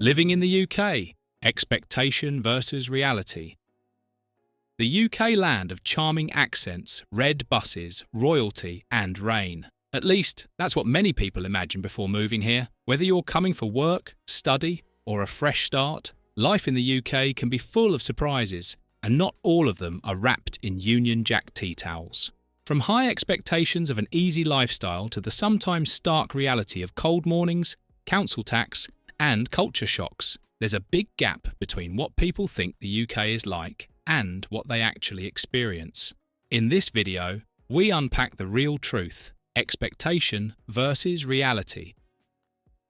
Living in the UK, expectation versus reality. The UK land of charming accents, red buses, royalty and rain. At least, that's what many people imagine before moving here. Whether you're coming for work, study or a fresh start, life in the UK can be full of surprises, and not all of them are wrapped in Union Jack tea towels. From high expectations of an easy lifestyle to the sometimes stark reality of cold mornings, council tax and culture shocks, there's a big gap between what people think the UK is like and what they actually experience. In this video, we unpack the real truth, expectation versus reality.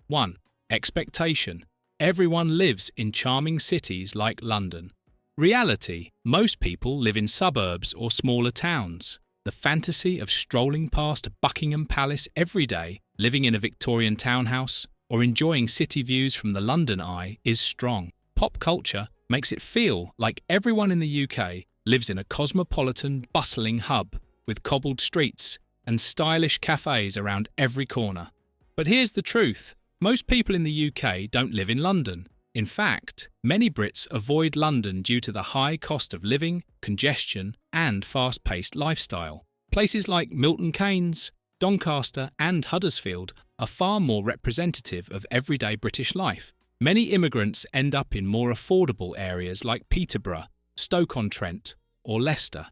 1. Expectation. Everyone lives in charming cities like London. Reality. Most people live in suburbs or smaller towns. The fantasy of strolling past Buckingham Palace every day, living in a Victorian townhouse, or enjoying city views from the London Eye is strong. Pop culture makes it feel like everyone in the UK lives in a cosmopolitan, bustling hub with cobbled streets and stylish cafés around every corner. But here's the truth. Most people in the UK don't live in London. In fact, many Brits avoid London due to the high cost of living, congestion and fast-paced lifestyle. Places like Milton Keynes, Doncaster and Huddersfield are far more representative of everyday British life. Many immigrants end up in more affordable areas like Peterborough, Stoke-on-Trent or Leicester,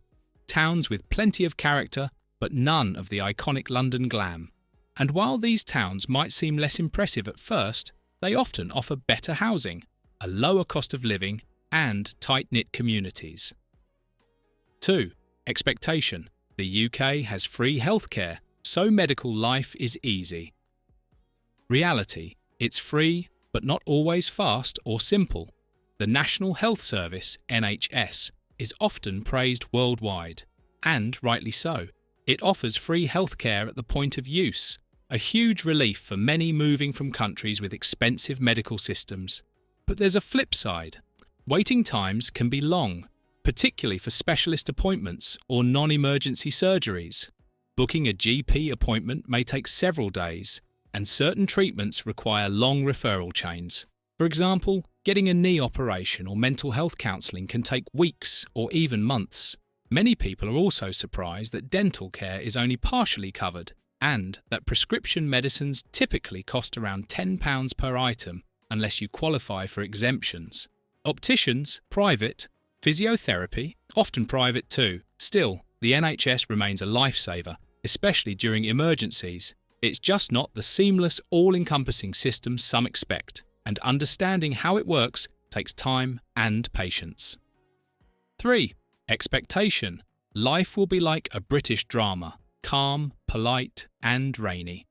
towns with plenty of character but none of the iconic London glam. And while these towns might seem less impressive at first, they often offer better housing, a lower cost of living and tight-knit communities. 2. Expectation. The UK has free healthcare, so medical life is easy. Reality. It's free, but not always fast or simple. The National Health Service, NHS, is often praised worldwide, and rightly so. It offers free healthcare at the point of use, a huge relief for many moving from countries with expensive medical systems. But there's a flip side. Waiting times can be long, particularly for specialist appointments or non-emergency surgeries. Booking a GP appointment may take several days, and certain treatments require long referral chains. For example, getting a knee operation or mental health counselling can take weeks or even months. Many people are also surprised that dental care is only partially covered, and that prescription medicines typically cost around £10 per item unless you qualify for exemptions. Opticians, private, physiotherapy, often private too. Still, the NHS remains a lifesaver, especially during emergencies. It's just not the seamless, all-encompassing system some expect, and understanding how it works takes time and patience. 3. Expectation. Life will be like a British drama, calm, polite and rainy.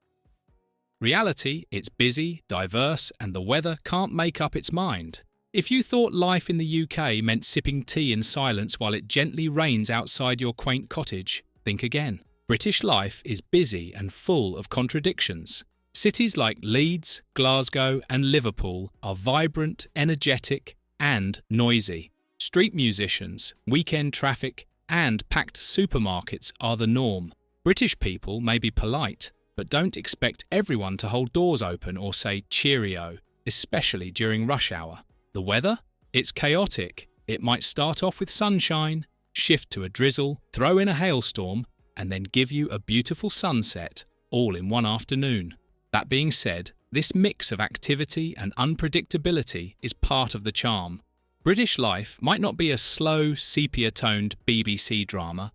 Reality, it's busy, diverse and the weather can't make up its mind. If you thought life in the UK meant sipping tea in silence while it gently rains outside your quaint cottage, think again. British life is busy and full of contradictions. Cities like Leeds, Glasgow and Liverpool are vibrant, energetic and noisy. Street musicians, weekend traffic and packed supermarkets are the norm. British people may be polite, but don't expect everyone to hold doors open or say cheerio, especially during rush hour. The weather? It's chaotic. It might start off with sunshine, shift to a drizzle, throw in a hailstorm, and then give you a beautiful sunset, all in one afternoon. That being said, this mix of activity and unpredictability is part of the charm. British life might not be a slow, sepia-toned BBC drama,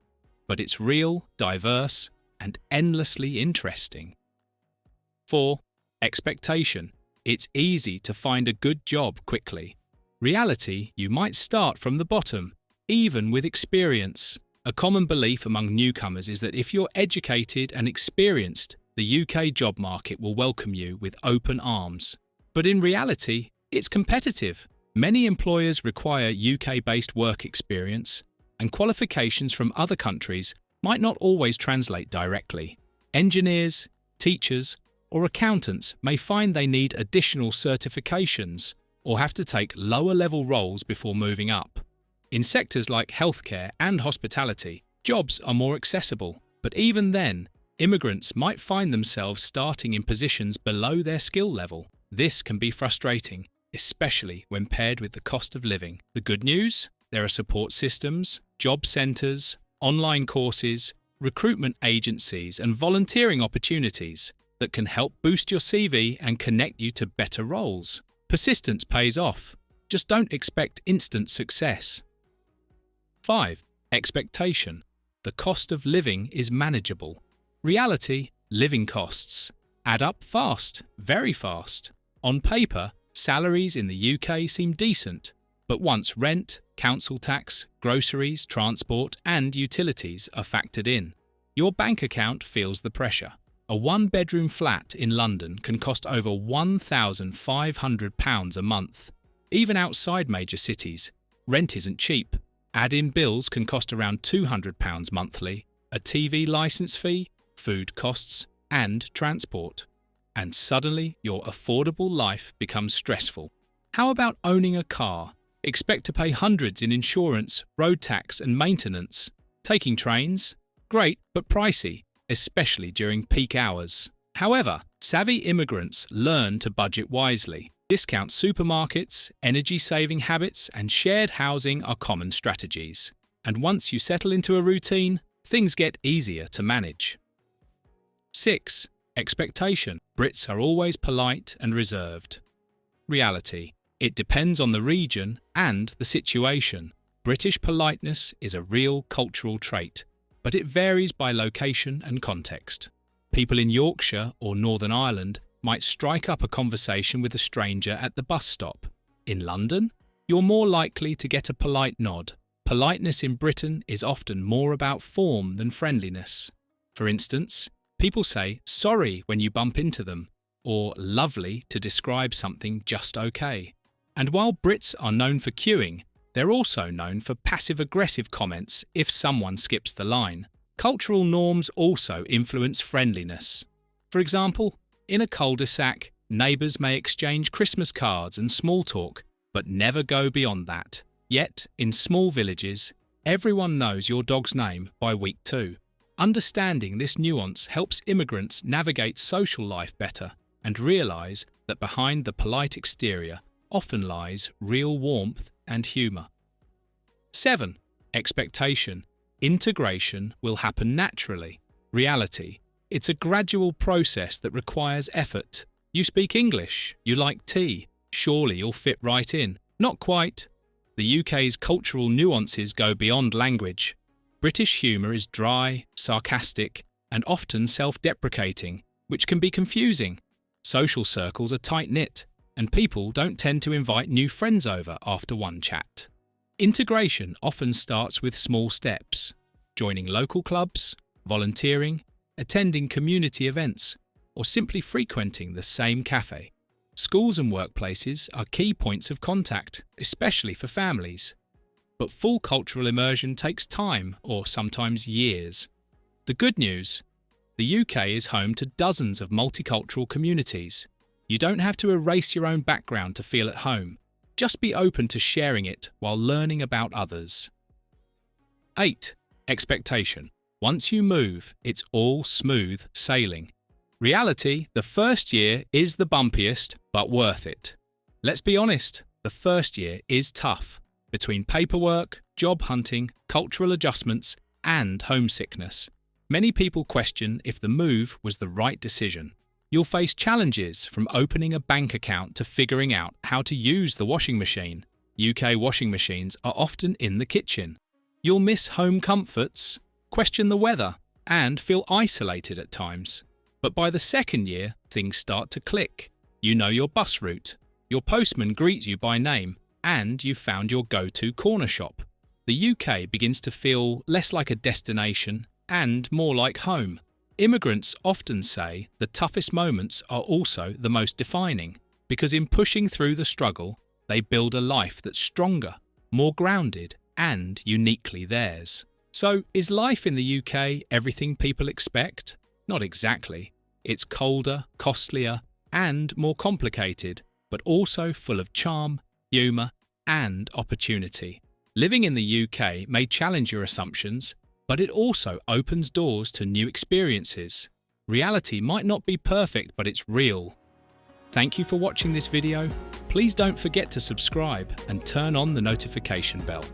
but it's real, diverse, and endlessly interesting. 4. Expectation. It's easy to find a good job quickly. Reality, you might start from the bottom, even with experience. A common belief among newcomers is that if you're educated and experienced, the UK job market will welcome you with open arms. But in reality, it's competitive. Many employers require UK-based work experience, and qualifications from other countries might not always translate directly. Engineers, teachers, or accountants may find they need additional certifications or have to take lower-level roles before moving up. In sectors like healthcare and hospitality, jobs are more accessible, but even then, immigrants might find themselves starting in positions below their skill level. This can be frustrating, especially when paired with the cost of living. The good news? There are support systems, job centres, online courses, recruitment agencies and volunteering opportunities that can help boost your CV and connect you to better roles. Persistence pays off. Just don't expect instant success. 5. Expectation. The cost of living is manageable. Reality, living costs add up fast, very fast. On paper, salaries in the UK seem decent, but once rent, council tax, groceries, transport and utilities are factored in, your bank account feels the pressure. A one-bedroom flat in London can cost over £1,500 a month. Even outside major cities, rent isn't cheap. Add in bills can cost around £200 monthly, a TV licence fee, food costs and transport. And suddenly your affordable life becomes stressful. How about owning a car? Expect to pay hundreds in insurance, road tax and maintenance. Taking trains? Great, but pricey, especially during peak hours. However, savvy immigrants learn to budget wisely. Discount supermarkets, energy-saving habits and shared housing are common strategies. And once you settle into a routine, things get easier to manage. 6. Expectation. Brits are always polite and reserved. Reality. It depends on the region and the situation. British politeness is a real cultural trait, but it varies by location and context. People in Yorkshire or Northern Ireland might strike up a conversation with a stranger at the bus stop. In London, you're more likely to get a polite nod. Politeness in Britain is often more about form than friendliness. For instance, people say sorry when you bump into them, or lovely to describe something just okay. And while Brits are known for queuing, they're also known for passive-aggressive comments if someone skips the line. Cultural norms also influence friendliness. For example, in a cul-de-sac, neighbours may exchange Christmas cards and small talk, but never go beyond that. Yet, in small villages, everyone knows your dog's name by week 2. Understanding this nuance helps immigrants navigate social life better and realise that behind the polite exterior often lies real warmth and humour. 7. Expectation. Integration will happen naturally. Reality. It's a gradual process that requires effort. You speak English, you like tea, surely you'll fit right in. Not quite. The UK's cultural nuances go beyond language. British humour is dry, sarcastic, and often self-deprecating, which can be confusing. Social circles are tight-knit, and people don't tend to invite new friends over after one chat. Integration often starts with small steps: joining local clubs, volunteering, attending community events, or simply frequenting the same cafe. Schools and workplaces are key points of contact, especially for families. But full cultural immersion takes time, or sometimes years. The good news? The UK is home to dozens of multicultural communities. You don't have to erase your own background to feel at home. Just be open to sharing it while learning about others. 8. Expectation. Once you move, it's all smooth sailing. Reality, the first year is the bumpiest, but worth it. Let's be honest, the first year is tough. Between paperwork, job hunting, cultural adjustments, and homesickness, many people question if the move was the right decision. You'll face challenges from opening a bank account to figuring out how to use the washing machine. UK washing machines are often in the kitchen. You'll miss home comforts, question the weather, and feel isolated at times. But by the second year, things start to click. You know your bus route, your postman greets you by name, and you've found your go-to corner shop. The UK begins to feel less like a destination and more like home. Immigrants often say the toughest moments are also the most defining, because in pushing through the struggle, they build a life that's stronger, more grounded, and uniquely theirs. So, is life in the UK everything people expect? Not exactly. It's colder, costlier, and more complicated, but also full of charm, humour, and opportunity. Living in the UK may challenge your assumptions, but it also opens doors to new experiences. Reality might not be perfect, but it's real. Thank you for watching this video. Please don't forget to subscribe and turn on the notification bell.